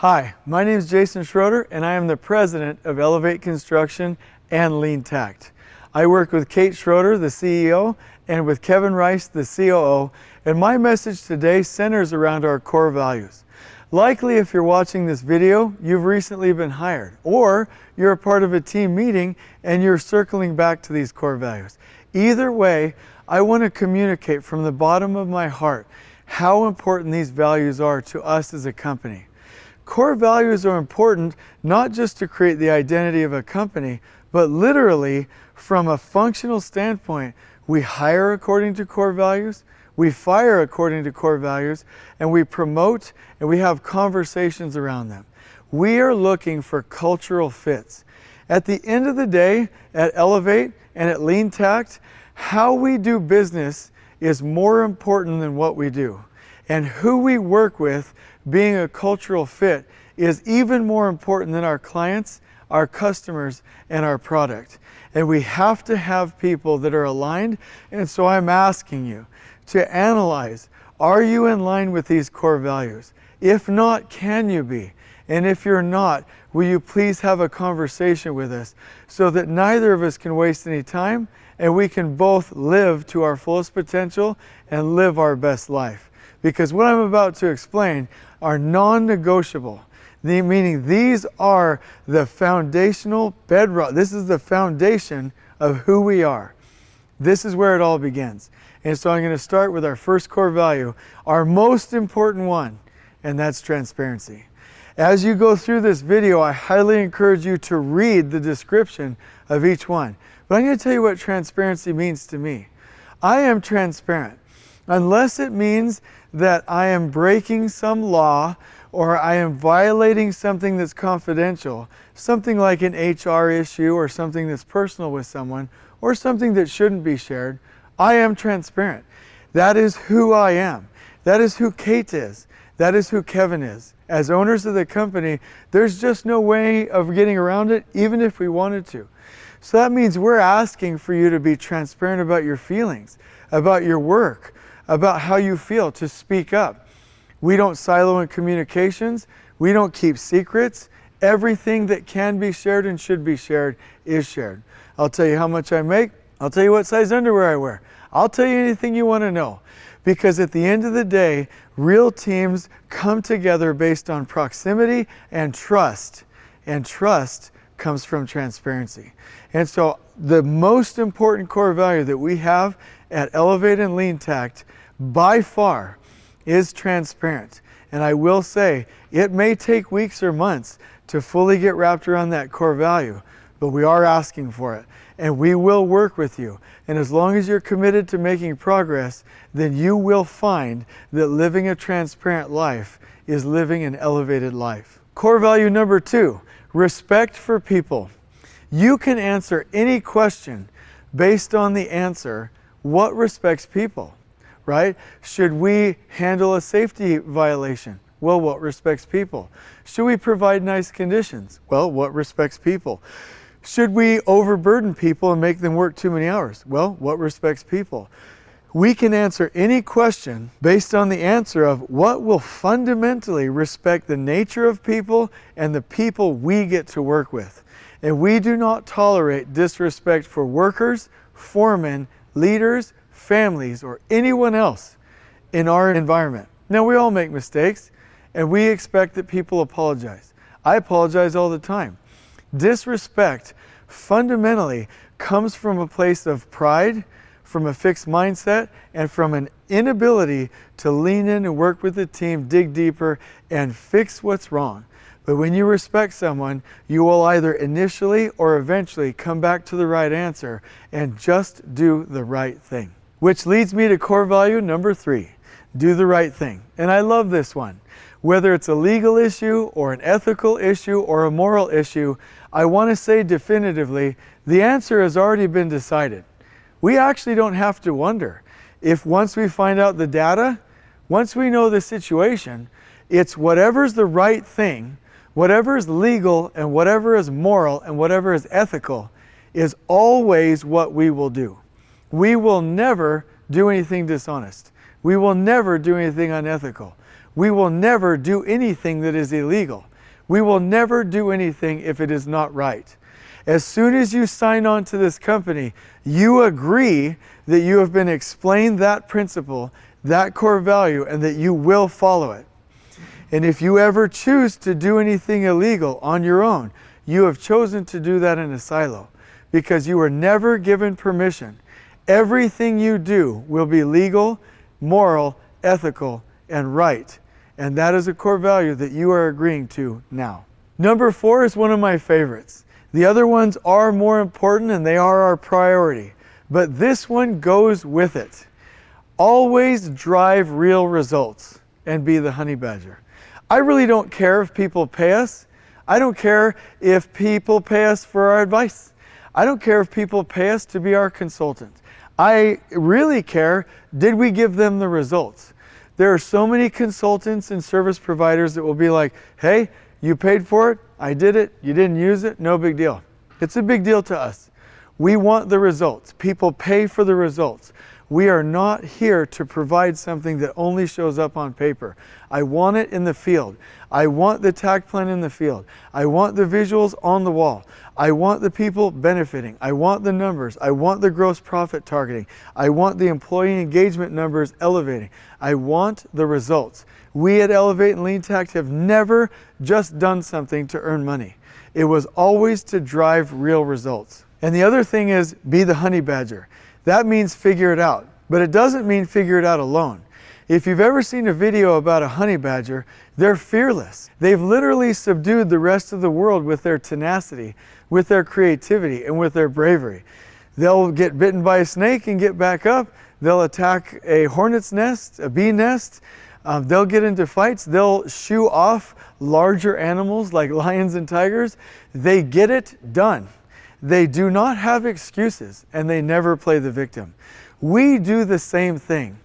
Hi, my name is Jason Schroeder and I am the president of Elevate Construction and LeanTakt. I work with Kate Schroeder, the CEO, and with Kevin Rice, the COO, and my message today centers around our core values. Likely if you're watching this video, you've recently been hired, or you're a part of a team meeting and you're circling back to these core values. Either way, I want to communicate from the bottom of my heart how important these values are to us as a company. Core values are important not just to create the identity of a company, but literally from a functional standpoint. We hire according to core values, we fire according to core values, and we promote and we have conversations around them. We are looking for cultural fits. At the end of the day, at Elevate and at LeanTakt, how we do business is more important than what we do. And who we work with being a cultural fit is even more important than our clients, our customers, and our product. And we have to have people that are aligned. And so I'm asking you to analyze, are you in line with these core values? If not, can you be? And if you're not, will you please have a conversation with us so that neither of us can waste any time and we can both live to our fullest potential and live our best life. Because what I'm about to explain are non-negotiable, meaning these are the foundational bedrock. This is the foundation of who we are. This is where it all begins. And so I'm going to start with our first core value, our most important one, and that's transparency. As you go through this video, I highly encourage you to read the description of each one. But I'm going to tell you what transparency means to me. I am transparent. Unless it means that I am breaking some law or I am violating something that's confidential, something like an HR issue or something that's personal with someone or something that shouldn't be shared, I am transparent. That is who I am. That is who Kate is. That is who Kevin is. As owners of the company, there's just no way of getting around it, even if we wanted to. So that means we're asking for you to be transparent about your feelings, about your work, about how you feel, to speak up. We don't silo in communications. We don't keep secrets. Everything that can be shared and should be shared is shared. I'll tell you how much I make. I'll tell you what size underwear I wear. I'll tell you anything you want to know. Because at the end of the day, real teams come together based on proximity and trust. And trust comes from transparency. And so the most important core value that we have at Elevate and LeanTakt by far is transparent. And I will say it may take weeks or months to fully get wrapped around that core value, but we are asking for it and we will work with you. And as long as you're committed to making progress, then you will find that living a transparent life is living an elevated life. Core value number 2, respect for people. You can answer any question based on the answer, what respects people, right? Should we handle a safety violation? Well, what respects people? Should we provide nice conditions? Well, what respects people? Should we overburden people and make them work too many hours? Well, what respects people? We can answer any question based on the answer of what will fundamentally respect the nature of people and the people we get to work with. And we do not tolerate disrespect for workers, foremen, leaders, families, or anyone else in our environment. Now, we all make mistakes, and we expect that people apologize. I apologize all the time. Disrespect fundamentally comes from a place of pride, from a fixed mindset, and from an inability to lean in and work with the team, dig deeper, and fix what's wrong. But when you respect someone, you will either initially or eventually come back to the right answer and just do the right thing. Which leads me to core value number 3, do the right thing. And I love this one. Whether it's a legal issue or an ethical issue or a moral issue, I want to say definitively, the answer has already been decided. We actually don't have to wonder. If once we find out the data, once we know the situation, it's whatever's the right thing, whatever is legal and whatever is moral and whatever is ethical is always what we will do. We will never do anything dishonest. We will never do anything unethical. we will never do anything that is illegal. We will never do anything if it is not right. As soon as you sign on to this company, you agree that you have been explained that principle, that core value, and that you will follow it. And if you ever choose to do anything illegal on your own, you have chosen to do that in a silo because you were never given permission. Everything you do will be legal, moral, ethical, and right. And that is a core value that you are agreeing to now. Number 4 is one of my favorites. The other ones are more important and they are our priority, but this one goes with it. Always drive real results and be the honey badger. I really don't care if people pay us. I don't care if people pay us for our advice. I don't care if people pay us to be our consultant. I really care, did we give them the results? There are so many consultants and service providers that will be like, hey, you paid for it, I did it, you didn't use it, no big deal. It's a big deal to us. We want the results. People pay for the results. We are not here to provide something that only shows up on paper. I want it in the field. I want the TACT plan in the field. I want the visuals on the wall. I want the people benefiting. I want the numbers. I want the gross profit targeting. I want the employee engagement numbers elevating. I want the results. We at Elevate and LeanTakt have never just done something to earn money. It was always to drive real results. And the other thing is be the honey badger. That means figure it out, but it doesn't mean figure it out alone. If you've ever seen a video about a honey badger, they're fearless. They've literally subdued the rest of the world with their tenacity, with their creativity, and with their bravery. They'll get bitten by a snake and get back up. They'll attack a hornet's nest, a bee nest. They'll get into fights. They'll shoo off larger animals like lions and tigers. They get it done. They do not have excuses, and they never play the victim. We do the same thing.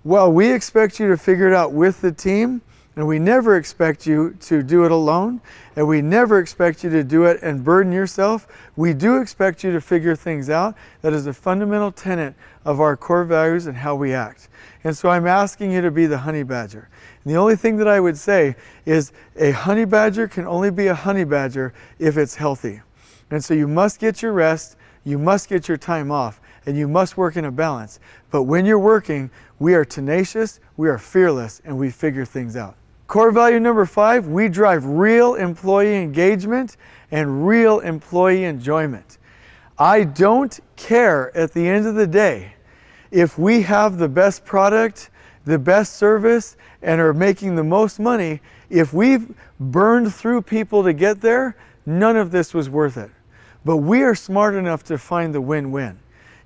Well, we expect you to figure it out with the team, and we never expect you to do it alone, and we never expect you to do it and burden yourself. We do expect you to figure things out. That is a fundamental tenet of our core values and how we act. And so I'm asking you to be the honey badger. And the only thing that I would say is a honey badger can only be a honey badger if it's healthy. And so you must get your rest, you must get your time off, and you must work in a balance. But when you're working, we are tenacious, we are fearless, and we figure things out. Core value number 5, we drive real employee engagement and real employee enjoyment. I don't care at the end of the day if we have the best product, the best service, and are making the most money. If we've burned through people to get there, none of this was worth it. But we are smart enough to find the win-win.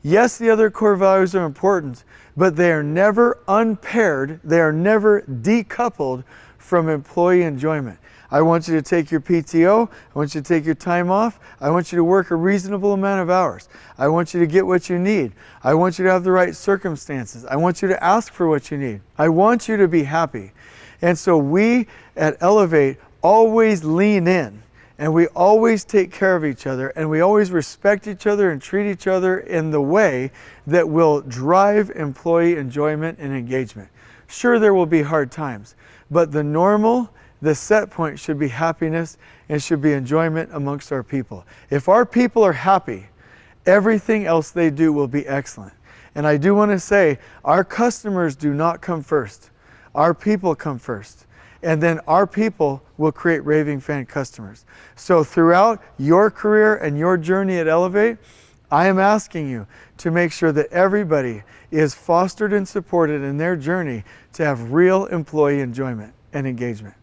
Yes, the other core values are important, but they are never unpaired, they are never decoupled from employee enjoyment. I want you to take your PTO, I want you to take your time off, I want you to work a reasonable amount of hours. I want you to get what you need. I want you to have the right circumstances. I want you to ask for what you need. I want you to be happy. And so we at Elevate always lean in. And we always take care of each other, and we always respect each other and treat each other in the way that will drive employee enjoyment and engagement. Sure, there will be hard times, but the normal, the set point should be happiness and should be enjoyment amongst our people. If our people are happy, everything else they do will be excellent. And I do want to say, our customers do not come first. Our people come first. And then our people will create raving fan customers. So throughout your career and your journey at Elevate, I am asking you to make sure that everybody is fostered and supported in their journey to have real employee enjoyment and engagement.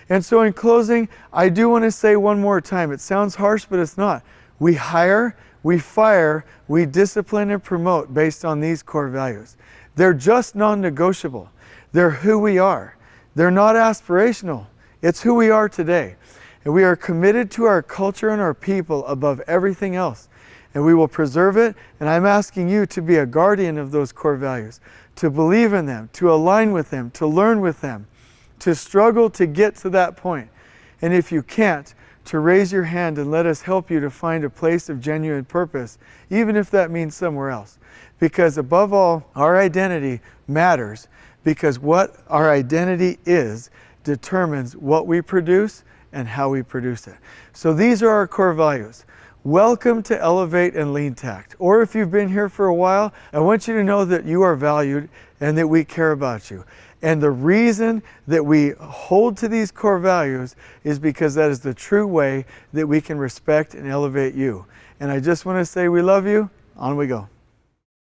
And so in closing, I do want to say one more time, it sounds harsh, but it's not. We hire, we fire, we discipline and promote based on these core values. They're just non-negotiable. They're who we are. They're not aspirational. It's who we are today. And we are committed to our culture and our people above everything else. And we will preserve it. And I'm asking you to be a guardian of those core values, to believe in them, to align with them, to learn with them, to struggle to get to that point. And if you can't, to raise your hand and let us help you to find a place of genuine purpose, even if that means somewhere else. Because above all, our identity matters. because what our identity is determines what we produce and how we produce it. So these are our core values. Welcome to Elevate and LeanTakt. Or if you've been here for a while, I want you to know that you are valued and that we care about you. And the reason that we hold to these core values is because that is the true way that we can respect and elevate you. And I just want to say we love you. On we go.